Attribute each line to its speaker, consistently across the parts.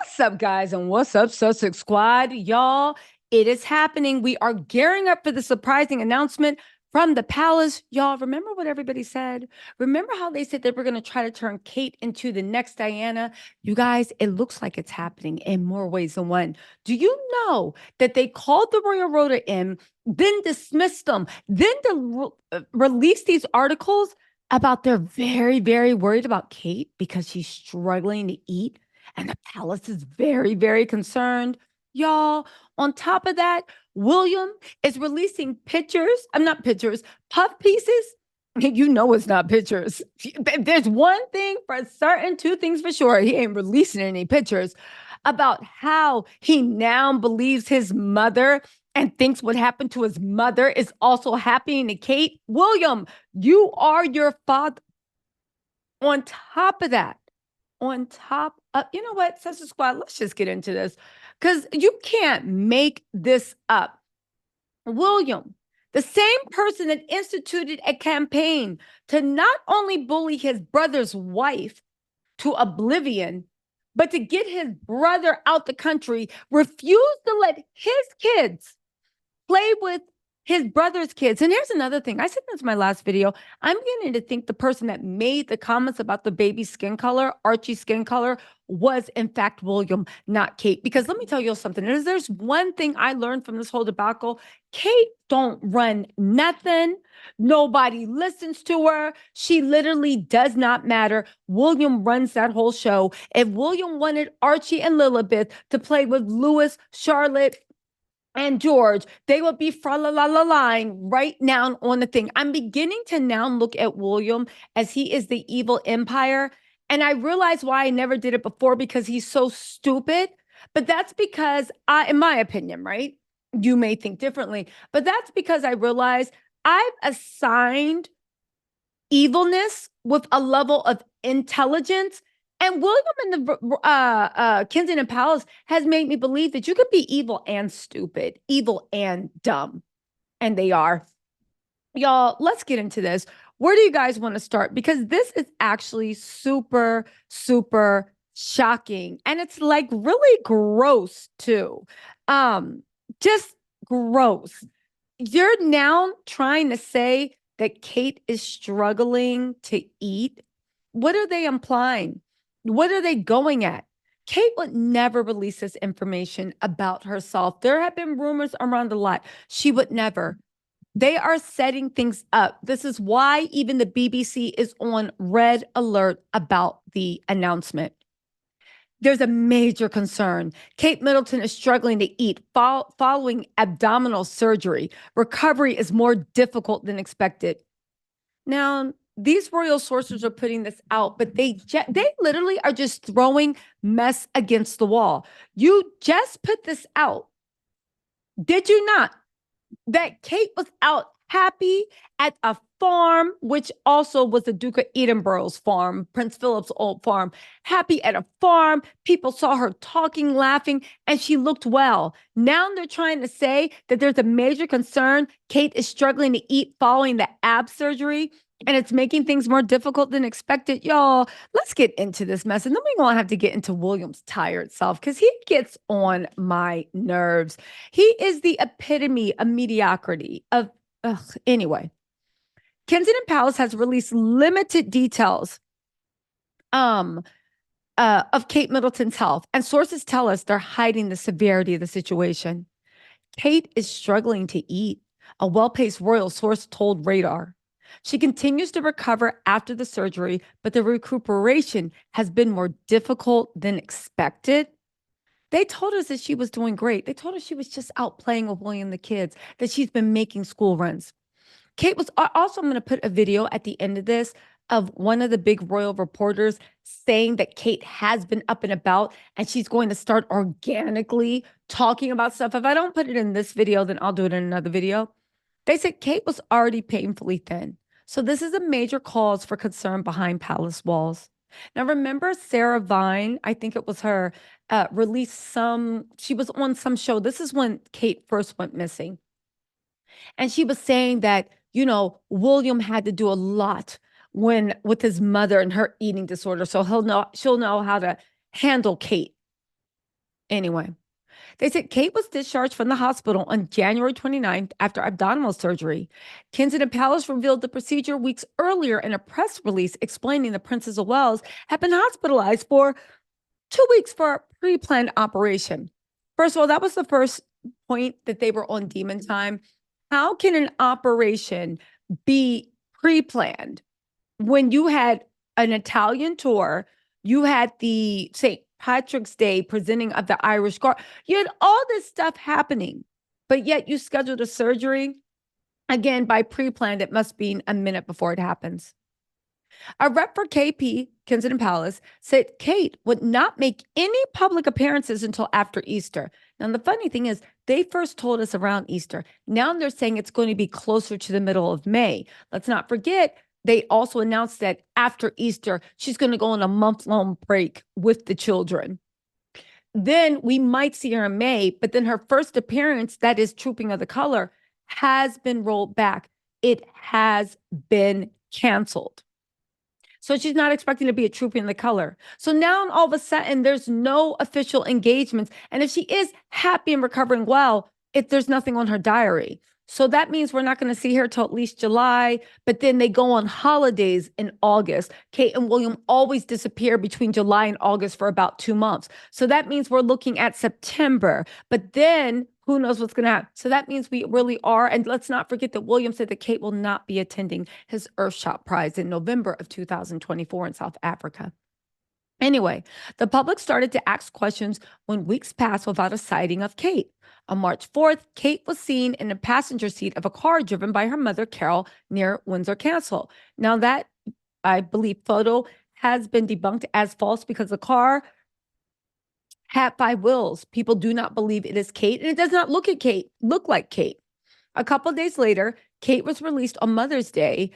Speaker 1: What's up, guys? And what's up, Sussex Squad? Y'all, it is happening. We are gearing up for the surprising announcement from the palace. Y'all, remember what everybody said? Remember how they said they were going to try to turn Kate into the next Diana? You guys, it looks like it's happening in more ways than one. Do you know that they called the Royal Rota in, then dismissed them, then released these articles about they're very, very worried about Kate because she's struggling to eat? And the palace is very, very concerned. Y'all, on top of that, William is releasing pictures. I'm not pictures, puff pieces. You know it's not pictures. There's one thing for certain, two things for sure. He ain't releasing any pictures about how he now believes his mother and thinks what happened to his mother is also happening to Kate. William, you are your father. On top of that, on top of, you know what, Sister Squad, let's just get into this because you can't make this up. William, the same person that instituted a campaign to not only bully his brother's wife to oblivion, but to get his brother out the country, refused to let his kids play with his brother's kids. And here's another thing. I said this in my last video. I'm beginning to think the person that made the comments about the baby skin color, Archie's skin color, was in fact William, not Kate. Because let me tell you something. There's one thing I learned from this whole debacle. Kate don't run nothing. Nobody listens to her. She literally does not matter. William runs that whole show. If William wanted Archie and Lilibeth to play with Louis, Charlotte, and George, they would be fra la la la line right now on the thing. I'm beginning to now look at William as he is the evil empire. And I realize why I never did it before, because he's so stupid. But that's because in my opinion, right? You may think differently, but that's because I realize I've assigned evilness with a level of intelligence. And William in the Kensington Palace has made me believe that you can be evil and stupid, evil and dumb. And they are. Y'all, let's get into this. Where do you guys want to start? Because this is actually super, super shocking. And it's like really gross too. Just gross. You're now trying to say that Kate is struggling to eat. What are they implying? What are they going at? Kate would never release this information about herself. There have been rumors around a lot. She would never. They are setting things up. This is why even the BBC is on red alert about the announcement. There's a major concern. Kate Middleton is struggling to eat following abdominal surgery. Recovery is more difficult than expected. Now, these royal sources are putting this out, but they literally are just throwing mess against the wall. You just put this out, did you not? That Kate was out happy at a farm, which also was the Duke of Edinburgh's farm, Prince Philip's old farm. Happy at a farm. People saw her talking, laughing, and she looked well. Now they're trying to say that there's a major concern. Kate is struggling to eat following the ab surgery, and it's making things more difficult than expected. Y'all, let's get into this mess. And then we're going to have to get into William's tired self because he gets on my nerves. He is the epitome of mediocrity. Anyway, Kensington Palace has released limited details of Kate Middleton's health, and sources tell us they're hiding the severity of the situation. Kate is struggling to eat, a well-paced royal source told Radar. She continues to recover after the surgery, but the recuperation has been more difficult than expected. They told us that she was doing great. They told us she was just out playing with William and the kids, that she's been making school runs. Kate was also, I'm going to put a video at the end of this of one of the big royal reporters saying that Kate has been up and about and she's going to start organically talking about stuff. If I don't put it in this video, then I'll do it in another video. They said Kate was already painfully thin. So this is a major cause for concern behind palace walls. Now, remember Sarah Vine, I think it was her, released she was on some show. This is when Kate first went missing. And she was saying that, William had to do a lot with his mother and her eating disorder. So she'll know how to handle Kate. Anyway, they said Kate was discharged from the hospital on January 29th after abdominal surgery. Kensington Palace revealed the procedure weeks earlier in a press release explaining the Princess of Wales had been hospitalized for 2 weeks for a pre-planned operation. First of all, that was the first point that they were on demon time. How can an operation be pre-planned when you had an Italian tour, you had the St. Patrick's Day presenting of the Irish Guard, you had all this stuff happening, but yet you scheduled a surgery? Again, by pre-planned, it must be a minute before it happens. A rep for KP, Kensington Palace, said Kate would not make any public appearances until after Easter. Now, the funny thing is, they first told us around Easter. Now they're saying it's going to be closer to the middle of May. Let's not forget, they also announced that after Easter, she's going to go on a month-long break with the children. Then we might see her in May, but then her first appearance, that is Trooping of the Color, has been rolled back. It has been canceled. So she's not expecting to be a Trooping the Color. So now all of a sudden, there's no official engagements. And if she is happy and recovering well, there's nothing on her diary. So that means we're not going to see her till at least July, but then they go on holidays in August. Kate and William always disappear between July and August for about 2 months. So that means we're looking at September, but then who knows what's going to happen. So that means we really are. And let's not forget that William said that Kate will not be attending his Earthshot Prize in November of 2024 in South Africa. Anyway, the public started to ask questions when weeks passed without a sighting of Kate. On March 4th, Kate was seen in the passenger seat of a car driven by her mother, Carol, near Windsor Castle. Now that, I believe, photo has been debunked as false because the car had 5 wheels. People do not believe it is Kate, and it does not look like Kate. A couple of days later, Kate was released on Mother's Day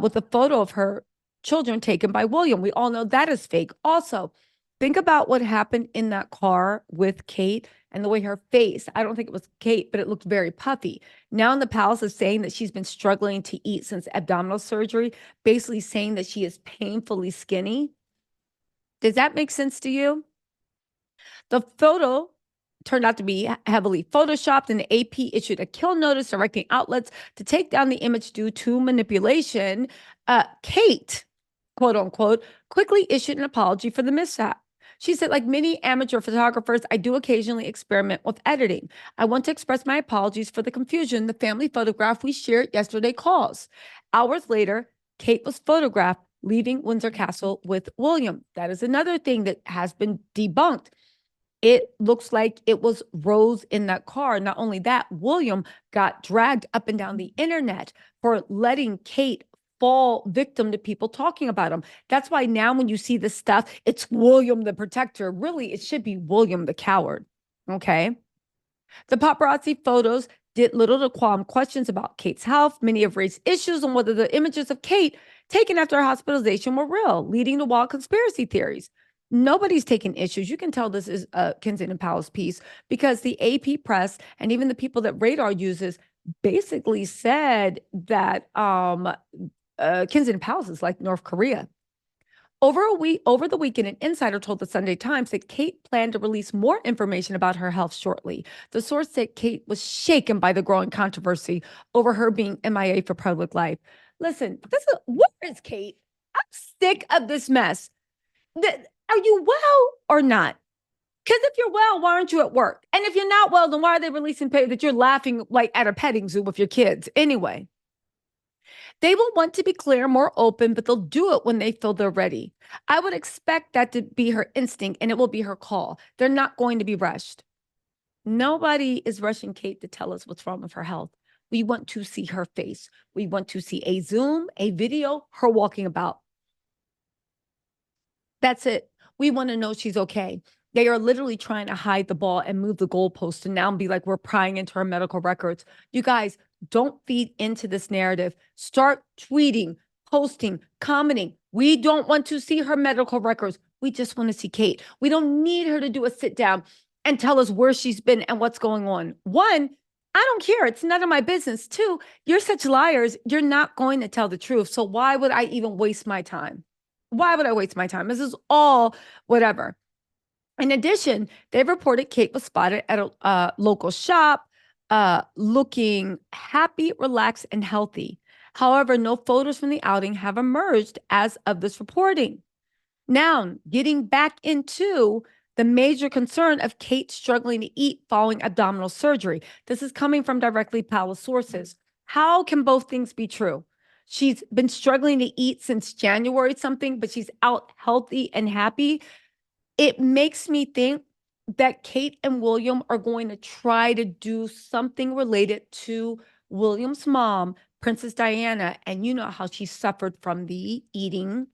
Speaker 1: with a photo of her children taken by William. We all know that is fake. Also, think about what happened in that car with Kate and the way her face, I don't think it was Kate, but it looked very puffy. Now in the palace is saying that she's been struggling to eat since abdominal surgery, basically saying that she is painfully skinny. Does that make sense to you? The photo turned out to be heavily photoshopped, and the AP issued a kill notice directing outlets to take down the image due to manipulation. Kate, quote unquote, quickly issued an apology for the mishap. She said, like many amateur photographers, I do occasionally experiment with editing. I want to express my apologies for the confusion the family photograph we shared yesterday caused. Hours later, Kate was photographed leaving Windsor Castle with William. That is another thing that has been debunked. It looks like it was Rose in that car. Not only that, William got dragged up and down the internet for letting Kate fall victim to people talking about him. That's why now when you see this stuff, it's William the protector. Really, it should be William the coward. Okay. The paparazzi photos did little to qualm questions about Kate's health. Many have raised issues on whether the images of Kate taken after her hospitalization were real, leading to wild conspiracy theories. Nobody's taking issues. You can tell this is a Kensington Palace piece because the AP press and even the people that Radar uses basically said that Kensington Palace is like North Korea. Over the weekend, an insider told the Sunday Times that Kate planned to release more information about her health shortly. The source said Kate was shaken by the growing controversy over her being MIA for public life. Listen, where is Kate? I'm sick of this mess. Are you well or not? Because if you're well, why aren't you at work? And if you're not well, then why are they releasing pay that you're laughing like at a petting zoo with your kids? Anyway. They will want to be clear, more open, but they'll do it when they feel they're ready. I would expect that to be her instinct, and it will be her call. They're not going to be rushed. Nobody is rushing Kate to tell us what's wrong with her health. We want to see her face. We want to see a Zoom, a video, her walking about. That's it. We want to know she's okay. They are literally trying to hide the ball and move the goalpost and now be like, we're prying into her medical records. You guys, don't feed into this narrative. Start tweeting, posting, commenting. We don't want to see her medical records. We just want to see Kate. We don't need her to do a sit down and tell us where she's been and what's going on. One, I don't care. It's none of my business. Two, you're such liars. You're not going to tell the truth. So why would I even waste my time? Why would I waste my time? This is all whatever. In addition, they've reported Kate was spotted at a local shop looking happy, relaxed, and healthy. However, no photos from the outing have emerged as of this reporting. Now, getting back into the major concern of Kate struggling to eat following abdominal surgery. This is coming from directly palace sources. How can both things be true? She's been struggling to eat since January something, but she's out healthy and happy. It makes me think that Kate and William are going to try to do something related to William's mom, Princess Diana. And you know how she suffered from the eating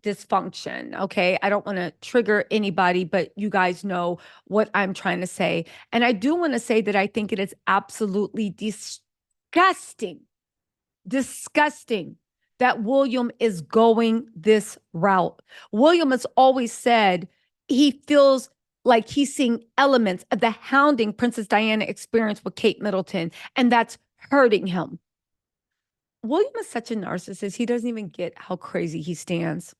Speaker 1: dysfunction. Okay. I don't want to trigger anybody, but you guys know what I'm trying to say. And I do want to say that I think it is absolutely disgusting, disgusting that William is going this route. William has always said he feels like he's seeing elements of the hounding Princess Diana experienced with Kate Middleton, and that's hurting him. William is such a narcissist. He doesn't even get how crazy he stands.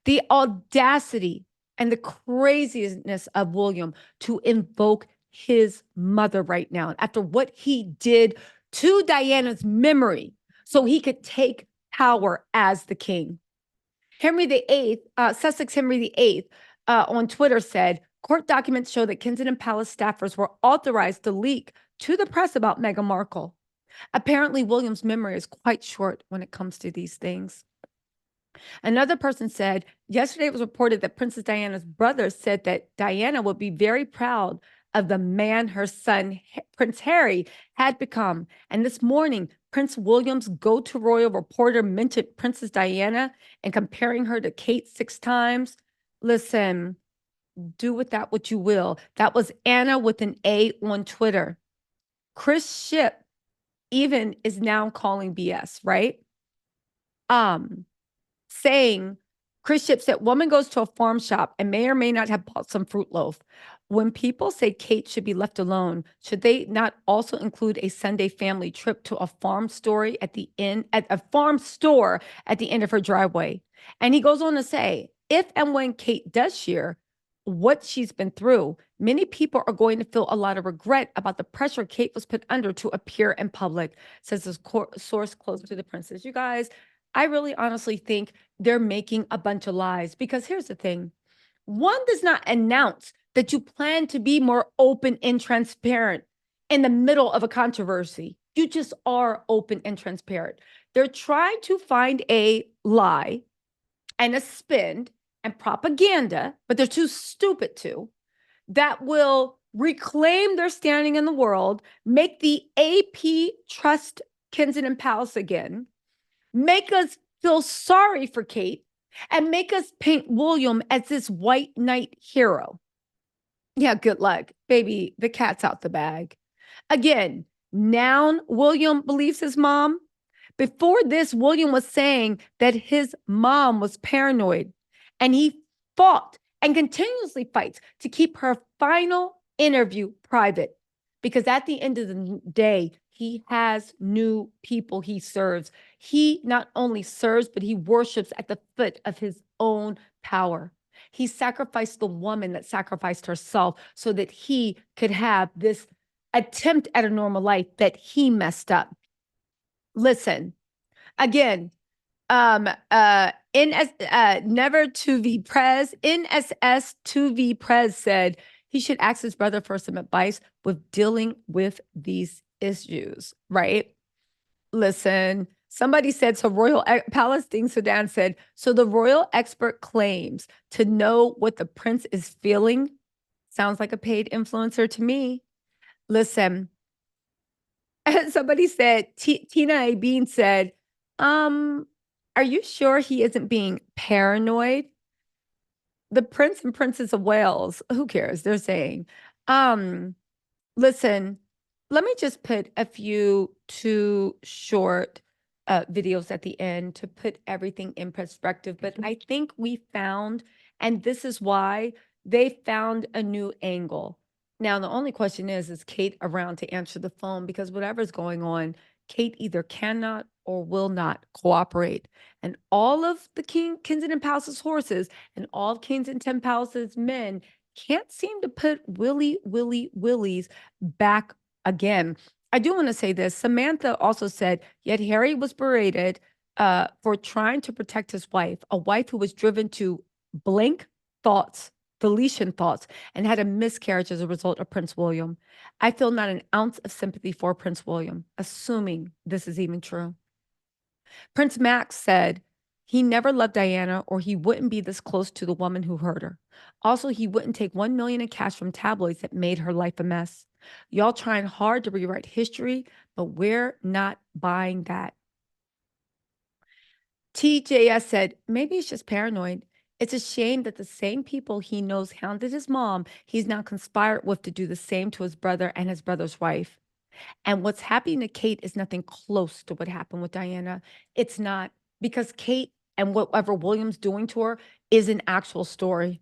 Speaker 1: The audacity and the craziness of William to invoke his mother right now after what he did to Diana's memory so he could take power as the king. Henry VIII, Sussex Henry VIII, on Twitter said, court documents show that Kensington Palace staffers were authorized to leak to the press about Meghan Markle. Apparently, William's memory is quite short when it comes to these things. Another person said, yesterday it was reported that Princess Diana's brother said that Diana would be very proud of the man her son, Prince Harry, had become. And this morning, Prince William's go-to royal reporter mentioned Princess Diana and comparing her to Kate 6 times. Listen, do with that what you will. That was Anna with an A on Twitter. Chris Ship even is now calling BS, right? Saying, Chris Ship said, woman goes to a farm shop and may or may not have bought some fruit loaf. When people say Kate should be left alone, should they not also include a Sunday family trip to a farm store at the end of her driveway? And he goes on to say, if and when Kate does share what she's been through, many people are going to feel a lot of regret about the pressure Kate was put under to appear in public, says this source close to the princess. You guys, I really honestly think they're making a bunch of lies, because here's the thing. One does not announce that you plan to be more open and transparent in the middle of a controversy. You just are open and transparent. They're trying to find a lie and a spin and propaganda, but they're too stupid to, that will reclaim their standing in the world, make the AP trust Kensington Palace again, make us feel sorry for Kate, and make us paint William as this white knight hero. Yeah, good luck. Baby, the cat's out the bag. Again, now William believes his mom. Before this, William was saying that his mom was paranoid, and he fought and continuously fights to keep her final interview private, because at the end of the day, he has new people he serves. He not only serves, but he worships at the foot of his own power. He sacrificed the woman that sacrificed herself so that he could have this attempt at a normal life that he messed up. Listen, again, never to v Prez, NSS to v Prez said he should ask his brother for some advice with dealing with these issues, right? Listen, somebody said, so Royal Palestine Sudan said, so the royal expert claims to know what the prince is feeling. Sounds like a paid influencer to me. Listen, somebody said, Tina A. Bean said, are you sure he isn't being paranoid? The Prince and Princess of Wales, who cares? They're saying, listen, let me just put a few two short videos at the end to put everything in perspective. But I think we found, and this is why they found a new angle. Now, the only question is Kate around to answer the phone? Because whatever's going on, Kate either cannot or will not cooperate. And all of the Kensington Palace's horses and all of Kensington Palace's men can't seem to put Willies back again. I do want to say this. Samantha also said, yet Harry was berated for trying to protect his wife, a wife who was driven to blank thoughts, deletion thoughts, and had a miscarriage as a result of Prince William. I feel not an ounce of sympathy for Prince William, assuming this is even true. Prince Max said he never loved Diana or he wouldn't be this close to the woman who hurt her. Also, he wouldn't take 1 million in cash from tabloids that made her life a mess. Y'all trying hard to rewrite history, but we're not buying that. TJS said, maybe he's just paranoid. It's a shame that the same people he knows hounded his mom, he's now conspired with to do the same to his brother and his brother's wife. And what's happening to Kate is nothing close to what happened with Diana. It's not, because Kate and whatever William's doing to her is an actual story.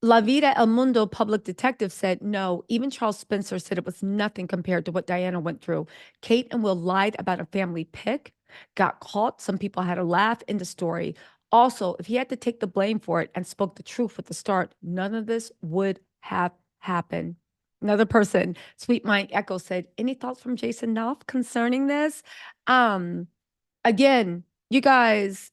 Speaker 1: La Vida El Mundo public detective said, no, even Charles Spencer said it was nothing compared to what Diana went through. Kate and Will lied about a family pic, got caught. Some people had a laugh in the story. Also, if he had to take the blame for it and spoke the truth at the start, none of this would have happened. Another person, Sweet Mind Echo, said, any thoughts from Jason Knopf concerning this? Again, you guys,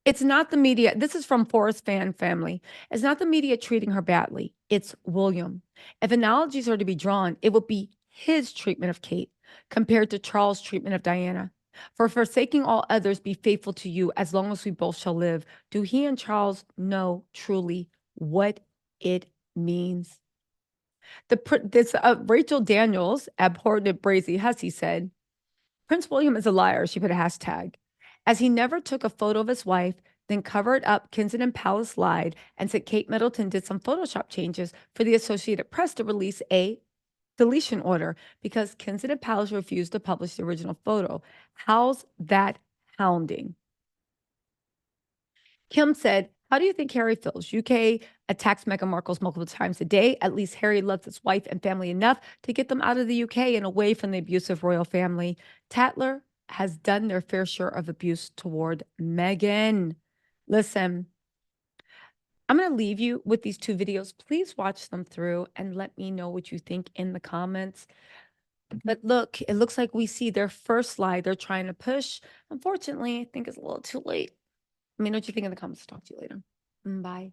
Speaker 1: it's not the media. This is from Forrest Fan Family. It's not the media treating her badly. It's William. If analogies are to be drawn, it would be his treatment of Kate compared to Charles' treatment of Diana. For forsaking all others, be faithful to you as long as we both shall live. Do he and Charles know truly what it means? Rachel Daniels, abhorrent brazy hussy, said, Prince William is a liar. She put a hashtag. As he never took a photo of his wife, then covered up Kensington Palace lied and said Kate Middleton did some Photoshop changes for the Associated Press to release a deletion order because Kensington Palace refused to publish the original photo. How's that hounding? Kim said, how do you think Harry feels? UK attacks Meghan Markle's multiple times a day. At least Harry loves his wife and family enough to get them out of the UK and away from the abusive royal family. Tatler has done their fair share of abuse toward Meghan. Listen, I'm going to leave you with these two videos. Please watch them through and let me know what you think in the comments. But look, it looks like we see their first slide they're trying to push. Unfortunately, I think it's a little too late. Let me know what you think in the comments. Talk to you later. Bye.